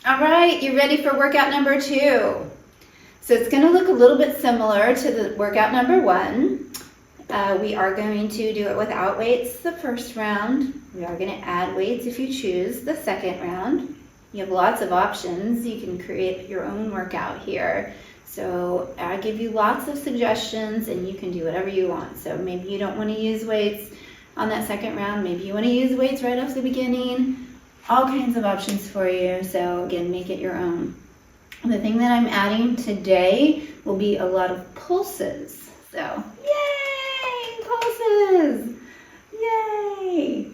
All right, you ready for workout number 2? So it's going to look a little bit similar to the workout number 1. We are going to do it without weights the first round. We are going to add weights if you choose the second round. You have lots of options. You can create your own workout here. So I give you lots of suggestions and you can do whatever you want. So maybe you don't want to use weights on that second round. Maybe you want to use weights right off the beginning. All kinds of options for you. So again, make it your own. The thing that I'm adding today will be a lot of pulses. So yay, pulses, yay.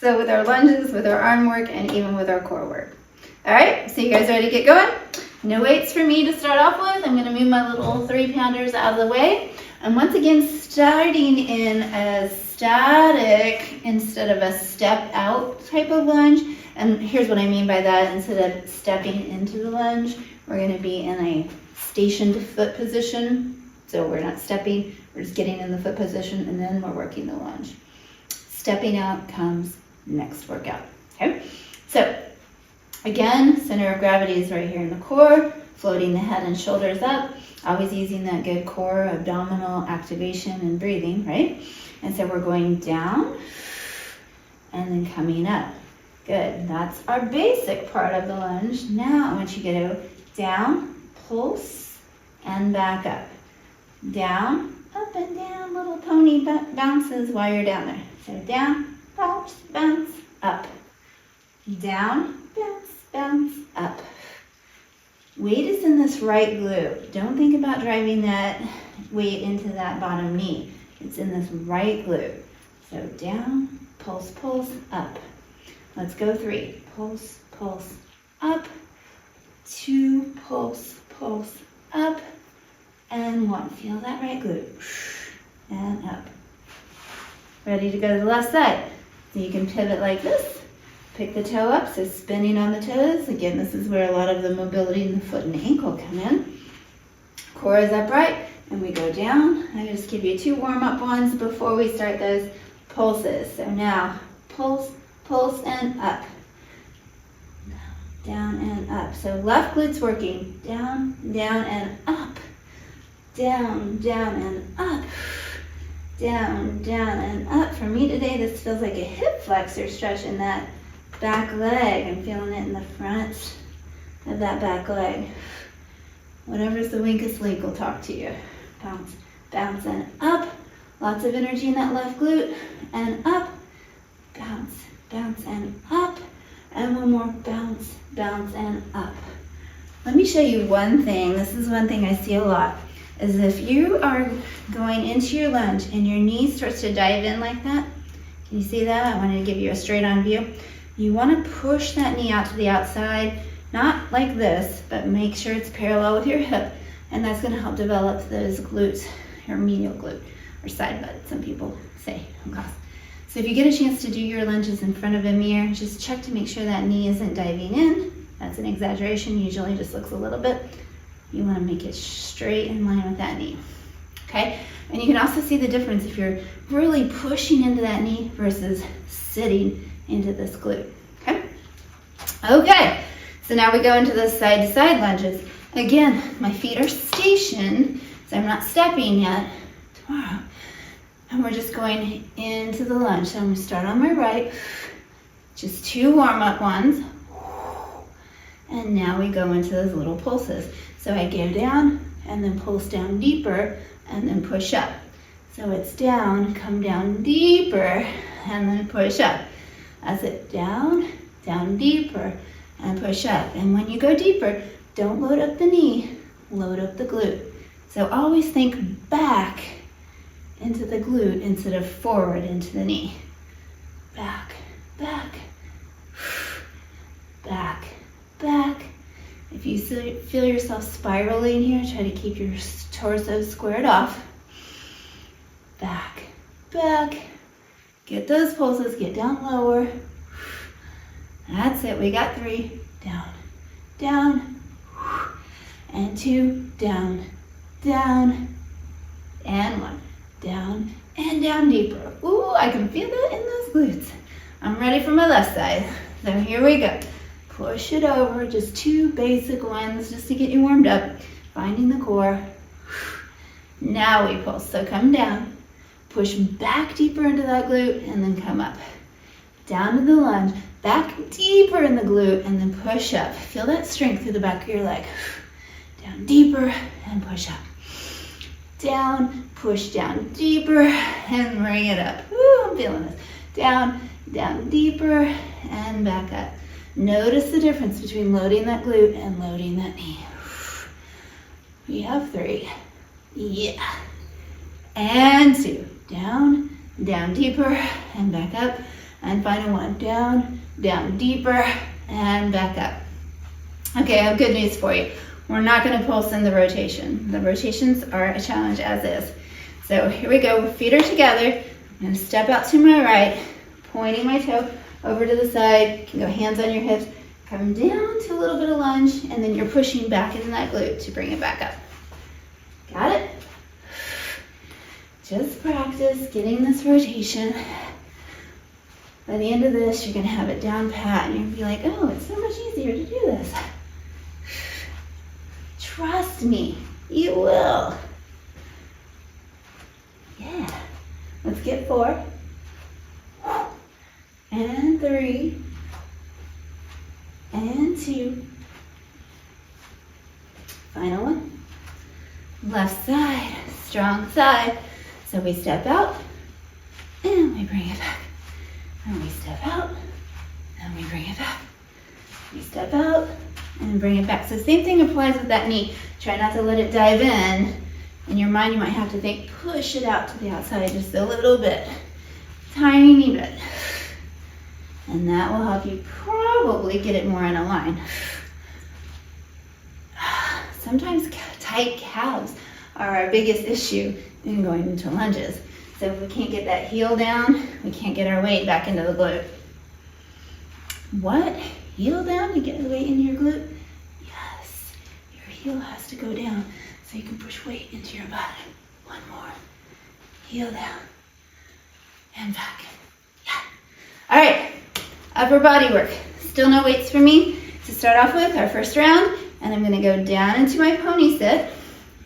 So with our lunges, with our arm work, and even with our core work. All right, so you guys ready to get going? No weights for me to start off with. I'm gonna move my little 3-pounders out of the way. And once again, starting in a static instead of a step out type of lunge. And here's what I mean by that. Instead of stepping into the lunge, we're gonna be in a stationed foot position. So we're not stepping, we're just getting in the foot position and then we're working the lunge. Stepping out comes next workout, okay? So again, center of gravity is right here in the core, floating the head and shoulders up, always using that good core abdominal activation and breathing, right? And so we're going down and then coming up. Good, that's our basic part of the lunge. Now I want you to go down, pulse, and back up. Down, up and down, little pony bounces while you're down there. So down, bounce, bounce, up. Down, bounce, bounce, up. Weight is in this right glute. Don't think about driving that weight into that bottom knee. It's in this right glute. So down, pulse, pulse, up. Let's go 3. Pulse, pulse, up. 2, pulse, pulse, up. And 1. Feel that right glute. And up. Ready to go to the left side. So you can pivot like this. Pick the toe up, so spinning on the toes. Again, this is where a lot of the mobility in the foot and ankle come in. Core is upright, and we go down. I just give you 2 warm-up ones before we start those pulses. So now, pulse, pulse, and up. Down and up. So left glute's working. Down, down, and up. Down, down, and up. Down, down, and up. For me today, this feels like a hip flexor stretch in that back leg. I'm feeling it in the front of that back leg. Whatever's the weakest link will talk to you. Bounce, bounce, and up. Lots of energy in that left glute. And up. Bounce, bounce, and up. And one more. Bounce, bounce, and up. Let me show you one thing. This is one thing I see a lot. Is if you are going into your lunge and your knee starts to dive in like that. Can you see that? I wanted to give you a straight on view. You want to push that knee out to the outside, not like this, but make sure it's parallel with your hip, and that's going to help develop those glutes, or medial glute, or side butt, some people say in class. So if you get a chance to do your lunges in front of a mirror, just check to make sure that knee isn't diving in. That's an exaggeration, usually just looks a little bit. You want to make it straight in line with that knee, okay? And you can also see the difference if you're really pushing into that knee versus sitting into this glute, okay? Okay, so now we go into the side-to-side lunges. Again, my feet are stationed, so I'm not stepping yet. Tomorrow. And we're just going into the lunge. So I'm going to start on my right, just 2 warm-up ones. And now we go into those little pulses. So I go down and then pulse down deeper and then push up. So it's down, come down deeper, and then push up. That's it, down, down deeper, and push up. And when you go deeper, don't load up the knee, load up the glute. So always think back into the glute instead of forward into the knee. Back, back, back, back. If you feel yourself spiraling here, try to keep your torso squared off. Back, back. Get those pulses, get down lower. That's it, we got 3. Down, down, and 2, down, down, and 1. Down and down deeper. Ooh, I can feel that in those glutes. I'm ready for my left side. So here we go. push it over, just 2 basic ones just to get you warmed up, finding the core. Now we pulse, so come down, push back deeper into that glute, and then come up. Down to the lunge, back deeper in the glute, and then push up. Feel that strength through the back of your leg. Down deeper, and push up. Down, push down deeper, and bring it up. Woo, I'm feeling this. Down, down deeper, and back up. Notice the difference between loading that glute and loading that knee. We have 3. Yeah. And 2. Down, down deeper, and back up. And final one. Down, down deeper, and back up. Okay, I have good news for you. We're not going to pulse in the rotation. The rotations are a challenge as is. So here we go. Feet are together. I'm going to step out to my right, pointing my toe over to the side. You can go hands on your hips. Come down to a little bit of lunge, and then you're pushing back into that glute to bring it back up. Got it? Just practice getting this rotation. By the end of this, you're going to have it down pat, and you're going to be like, oh, it's so much easier to do this. Trust me, you will. Yeah. Let's get 4. And 3. And 2. Final one. Left side, strong side. So we step out, and we bring it back. And we step out, and we bring it back. We step out, and bring it back. So same thing applies with that knee. Try not to let it dive in. In your mind, you might have to think, push it out to the outside just a little bit. Tiny bit. And that will help you probably get it more in a line. Sometimes tight calves are our biggest issue in going into lunges. So if we can't get that heel down, we can't get our weight back into the glute. What? Heel down to get the weight into your glute? Yes. Your heel has to go down so you can push weight into your body. One more. Heel down. And back. Yeah. All right. Upper body work. Still no weights for me to start off with our first round. And I'm going to go down into my pony sit.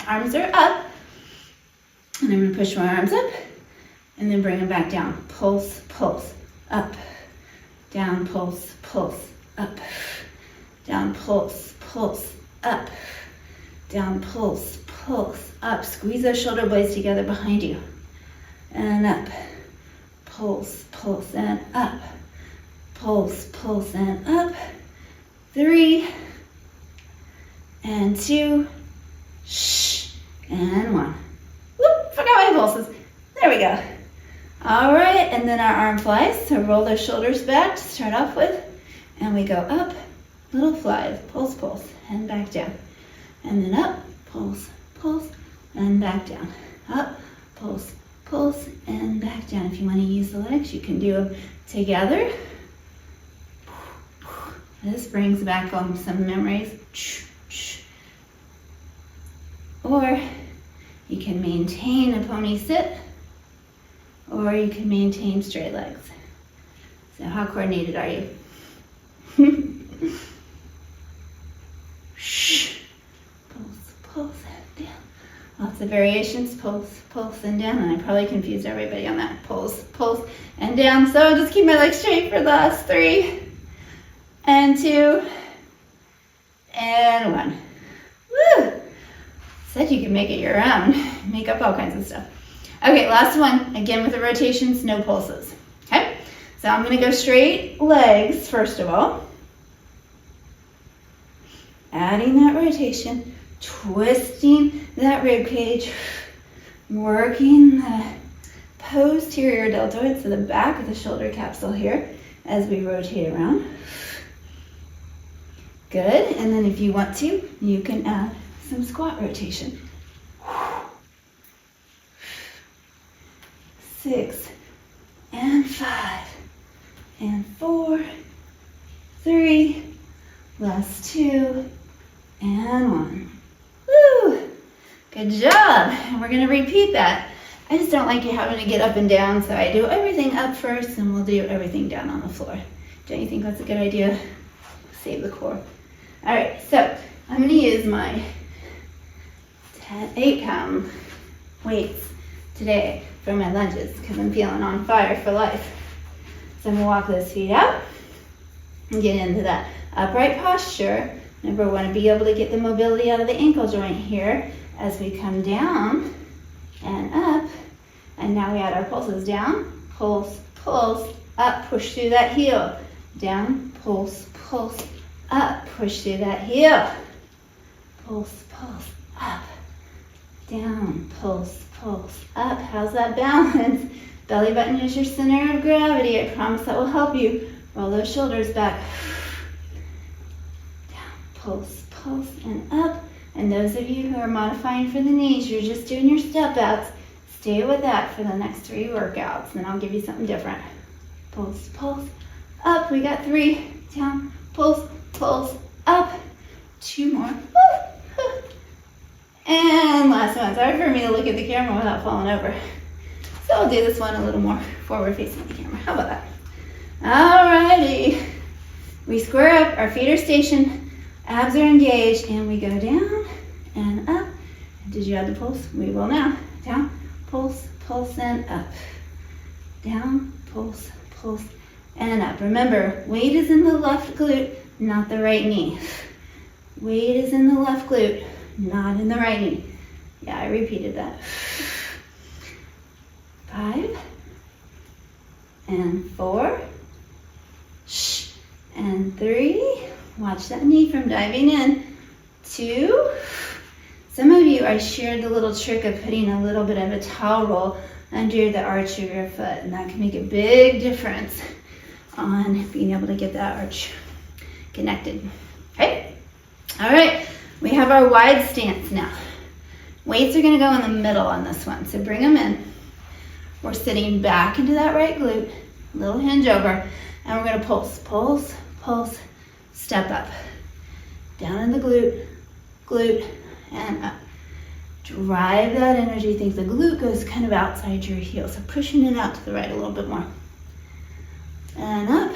Arms are up. And I'm going to push my arms up. And then bring them back down. Pulse, pulse. Up. Down, pulse, pulse. Up, down, pulse, pulse, up, down, pulse, pulse, up. Squeeze those shoulder blades together behind you. And up, pulse, pulse, and up, pulse, pulse, and up. 3, and 2, shh, and 1. Whoop, forgot my pulses. There we go. All right, and then our arm flies. So roll those shoulders back to start off with. And we go up, little flies, pulse, pulse, and back down. And then up, pulse, pulse, and back down. Up, pulse, pulse, and back down. If you want to use the legs, you can do them together. This brings back home some memories. Or you can maintain a pony sit, or you can maintain straight legs. So how coordinated are you? Pulse, pulse, and down. Lots of variations. Pulse, pulse, and down. And I probably confused everybody on that. Pulse, pulse, and down. So I'll just keep my legs straight for the last 3, and 2, and 1. Woo! Said you can make it your own. Make up all kinds of stuff. Okay, last one. Again with the rotations, no pulses. Okay? So I'm going to go straight legs first of all. Adding that rotation, twisting that rib cage, working the posterior deltoid, so the back of the shoulder capsule here as we rotate around. Good, and then if you want to, you can add some squat rotation. 6, and 5, and 4, 3, last 2, and 1. Woo! Good job. And we're going to repeat that. I just don't like you having to get up and down, so I do everything up first, and we'll do everything down on the floor. Don't you think that's a good idea? save the core. All right, so I'm gonna use my 8-pound weights today for my lunges because I'm feeling on fire for life. So I'm gonna walk those feet out and get into that upright posture. Remember, we want to be able to get the mobility out of the ankle joint here as we come down and up. And now we add our pulses down, pulse, pulse, up, push through that heel. Down, pulse, pulse, up, push through that heel. Pulse, pulse, up, down, pulse, pulse, up. How's that balance? Belly button is your center of gravity. I promise that will help you. Roll those shoulders back. Down, pulse, pulse, and up. And those of you who are modifying for the knees, you're just doing your step outs. Stay with that for the next 3 workouts. Then I'll give you something different. Pulse, pulse, up. We got 3. Down, pulse, pulse, up. 2 more. And last one. Sorry for me to look at the camera without falling over. So I'll do this one a little more forward facing the camera. How about that? Alrighty. We square up, our feet are stationed, abs are engaged, and we go down and up. Did you add the pulse? We will now. Down, pulse, pulse, and up. Down, pulse, pulse, and up. Remember, weight is in the left glute, not the right knee. Weight is in the left glute, not in the right knee. Yeah, I repeated that. 5 and 4 and 3. Watch that knee from diving in. 2. Some of you, I shared the little trick of putting a little bit of a towel roll under the arch of your foot, and that can make a big difference on being able to get that arch connected. Okay? All right, we have our wide stance now. Weights are gonna go in the middle on this one, so bring them in. We're sitting back into that right glute, little hinge over, and we're gonna pulse, pulse, pulse, step up. Down in the glute, glute, and up. Drive that energy. Think the glute goes kind of outside your heel, so pushing it out to the right a little bit more. And up,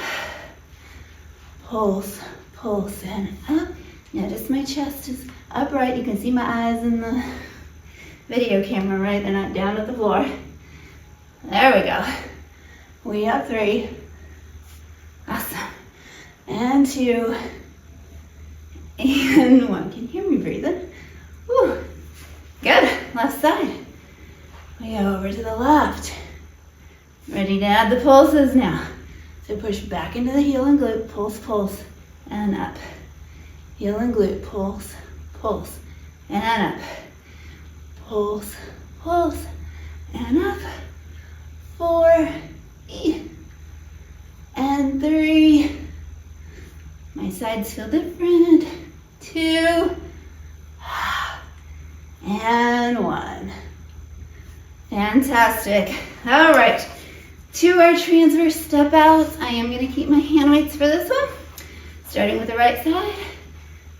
pulse, pulse, and up. Notice my chest is upright. You can see my eyes in the video camera, right? They're not down at the floor. There we go. We have 3. Awesome. And 2. And 1. Can you hear me breathing? Woo. Good. Left side. We go over to the left. Ready to add the pulses now. So push back into the heel and glute. Pulse, pulse, and up. Heel and glute. Pulse, pulse, and up. Pulse, pulse, and up. 4 and 3. My sides feel different. 2 and 1. Fantastic. All right, to our transverse step outs. I am going to keep my hand weights for this one. Starting with the right side.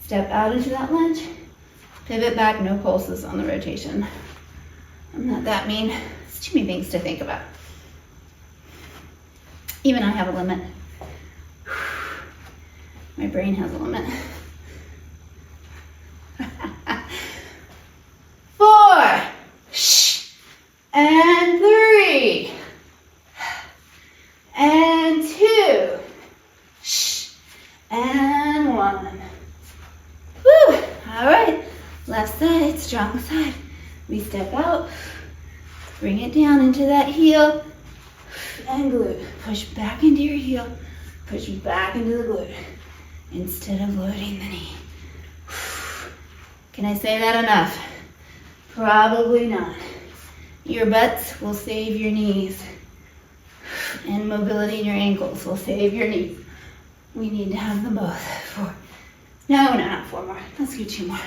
Step out into that lunge. Pivot back, no pulses on the rotation. I'm not that mean. It's too many things to think about. Even I have a limit. My brain has a limit. 4 and 3 and 2 and 1. Woo! All right, left side, strong side. We step out, bring it down into that heel and glute. Push back into your heel, push back into the glute instead of loading the knee. Can I say that enough? Probably not. Your butts will save your knees, and mobility in your ankles will save your knees. We need to have them both. 4. No, not 4 more. Let's do 2 more.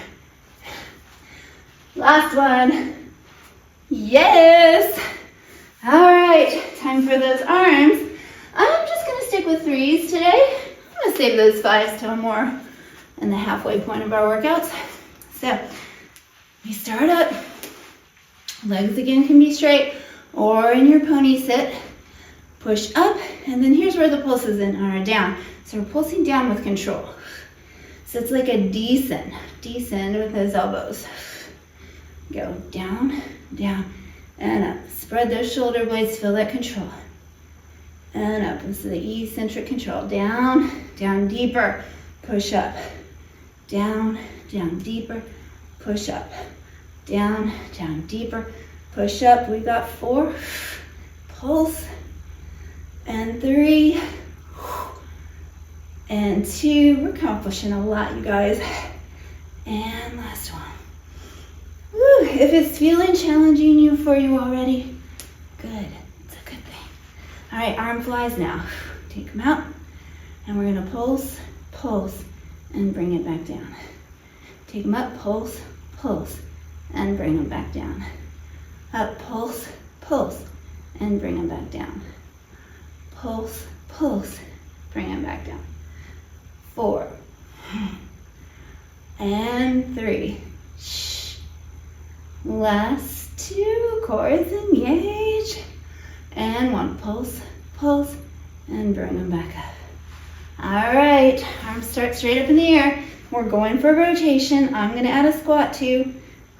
Last one. Yes. All right, time for those arms. I'm just gonna stick with 3s today. I'm gonna save those 5s till more in the halfway point of our workouts. So we start up. Legs again can be straight or in your pony sit. push up, and then here's where the pulses are down. So we're pulsing down with control. So it's like a descend with those elbows. Go down, down, and up. Spread those shoulder blades, feel that control. And up, this is the eccentric control. Down, down deeper, push up. Down, down deeper, push up. Down, down deeper, push up. We got 4, pulse, and 3, and 2. We're accomplishing a lot, you guys. And last one. Woo. If it's feeling challenging for you already, good. It's a good thing. All right, arm flies now. Take them out, and we're gonna pulse, pulse, and bring it back down. Take them up, pulse, pulse, and bring them back down. Up, pulse, pulse, and bring them back down. Pulse, pulse, bring them back down. 4, and 3. Last 2, cores engage. And 1, pulse, pulse, and bring them back up. All right, arms start straight up in the air. We're going for rotation. I'm gonna add a squat too.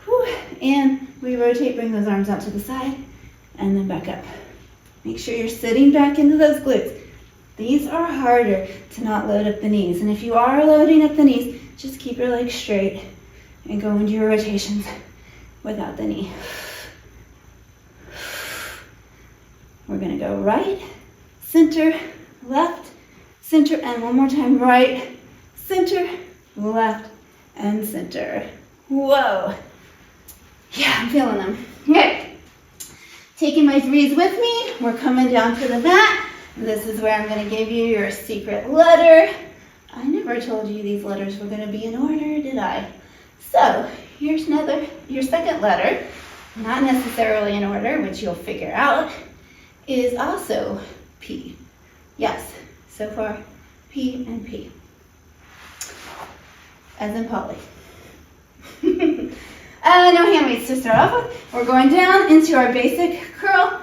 Whew. And we rotate, bring those arms out to the side, and then back up. Make sure you're sitting back into those glutes. These are harder to not load up the knees. And if you are loading up the knees, just keep your legs straight and go into your rotations without the knee. We're gonna go right, center, left, center, and one more time, right, center, left, and center. Whoa. Yeah, I'm feeling them. Okay. Taking my 3s with me, we're coming down to the mat. This is where I'm going to give you your secret letter. I never told you these letters were going to be in order, did I? So, here's your second letter, not necessarily in order, which you'll figure out, is also P. Yes, so far, P and P. As in Polly. No hand weights to start off with. We're going down into our basic curl.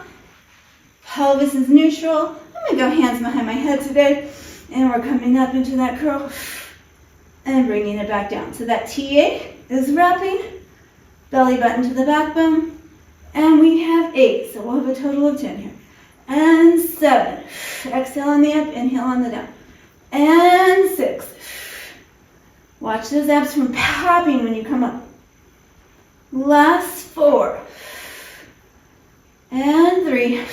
Pelvis is neutral. I'm going to go hands behind my head today. And we're coming up into that curl and bringing it back down. So that TA is wrapping, belly button to the backbone. And we have 8, so we'll have a total of 10 here. And 7. Exhale on the up, inhale on the down. And 6. Watch those abs from popping when you come up. Last 4. And 3.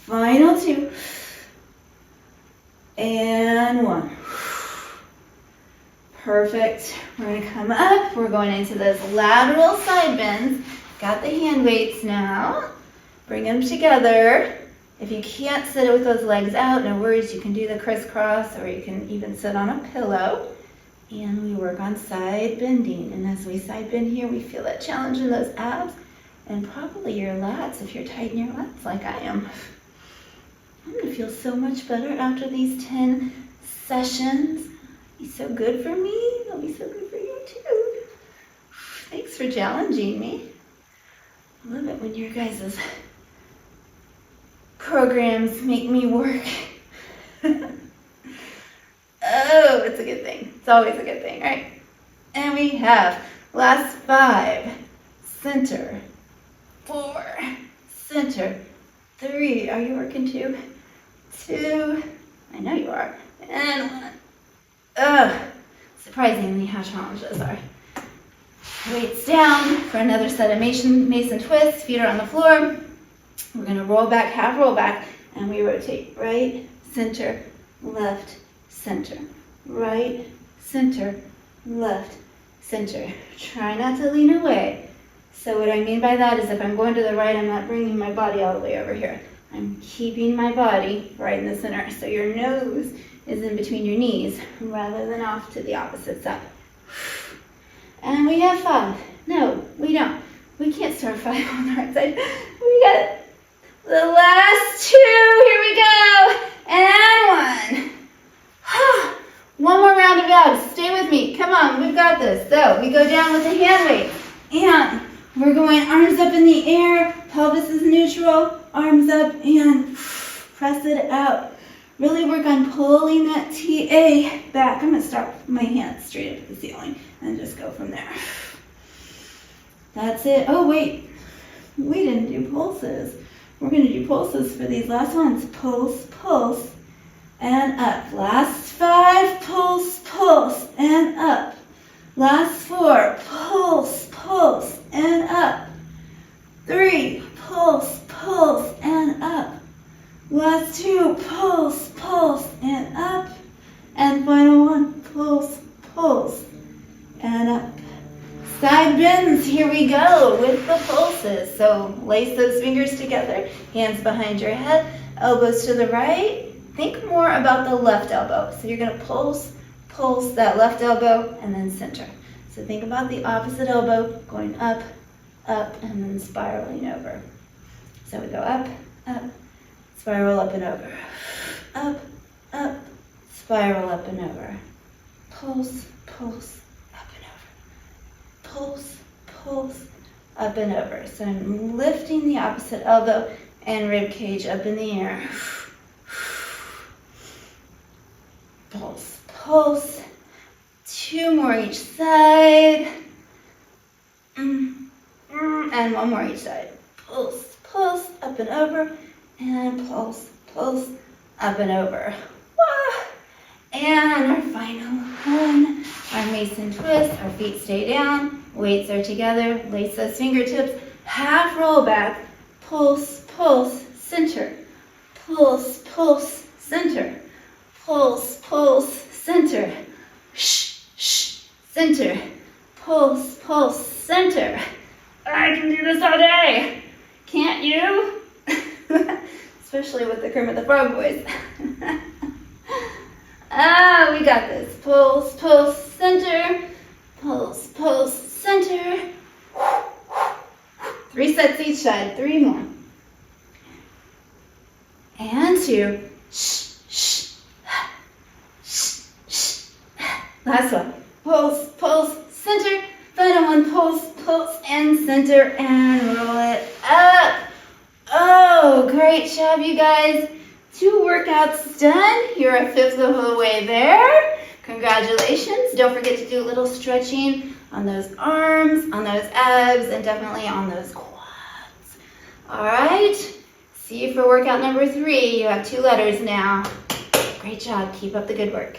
Final 2. And 1. Perfect. We're going to come up. We're going into those lateral side bends. Got the hand weights now. Bring them together. If you can't sit with those legs out, no worries. You can do the crisscross, or you can even sit on a pillow. And we work on side bending. And as we side bend here, we feel that challenge in those abs and probably your lats if you're tight in your lats like I am. I'm going to feel so much better after these 10 sessions. It'll be so good for me. It'll be so good for you too. Thanks for challenging me. I love it when your guys' programs make me work. Oh, it's a good thing. It's always a good thing, right? And we have last 5, center, 4, center, 3. Are you working 2? 2. I know you are. And 1. Surprisingly how challenged those are. Weights down for another set of mason twists. Feet are on the floor. We're going to roll back, half roll back, and we rotate. Right, center, left, center. Right, center, left, center. Try not to lean away. So what I mean by that is if I'm going to the right, I'm not bringing my body all the way over here. I'm keeping my body right in the center. So your nose is in between your knees rather than off to the opposite side. And we have 5. No, we don't. We can't start 5 on the right side. We got the last 2. Here we go. And 1. One more round of abs. Stay with me. Come on, we've got this. So we go down with the hand weight. And we're going arms up in the air, Pelvis is neutral, arms up, and press it out. Really work on pulling that TA back. I'm going to start my hands straight up to the ceiling and just go from there. That's it. Oh, wait. We didn't do pulses. We're going to do pulses for these last ones. Pulse, pulse, and up. Last 5, pulse, pulse, and up. Last 4, pulse, pulse, and up. 3, pulse, pulse, and up. Last 2, pulse, pulse, and up. And final 1, pulse, pulse, and up. Side bends, here we go with the pulses. So lace those fingers together, hands behind your head, elbows to the right. Think more about the left elbow. So you're going to pulse, pulse that left elbow, and then center. So think about the opposite elbow going up, up, and then spiraling over. So we go up, up, spiral up and over. Up, up, spiral up and over. Pulse, pulse, up and over. Pulse, pulse, up and over. So I'm lifting the opposite elbow and rib cage up in the air. Pulse, pulse. 2 more each side. And 1 more each side. Pulse, pulse, up and over. And pulse, pulse, up and over. And our final one. Our mason twist. Our feet stay down. Weights are together. Lace those fingertips. Half roll back. Pulse, pulse, center. Pulse, pulse, center. Pulse, pulse, center. Shh, shh, center. Pulse, pulse, center. I can do this all day. Can't you? Especially with the Kermit the Frog voice. We got this. Pulse, pulse, center. Pulse, pulse, center. 3 sets each side. 3 more. And 2. Shh, shh, shh, shh. Last one. Pulse, pulse, center. Final one. Pulse, pulse, and center. And roll it up. Oh, great job, you guys. 2 workouts done. You're a 5th of the way there. Congratulations. Don't forget to do a little stretching on those arms, on those abs, and definitely on those quads. All right. See you for workout number 3. You have 2 letters now. Great job. Keep up the good work.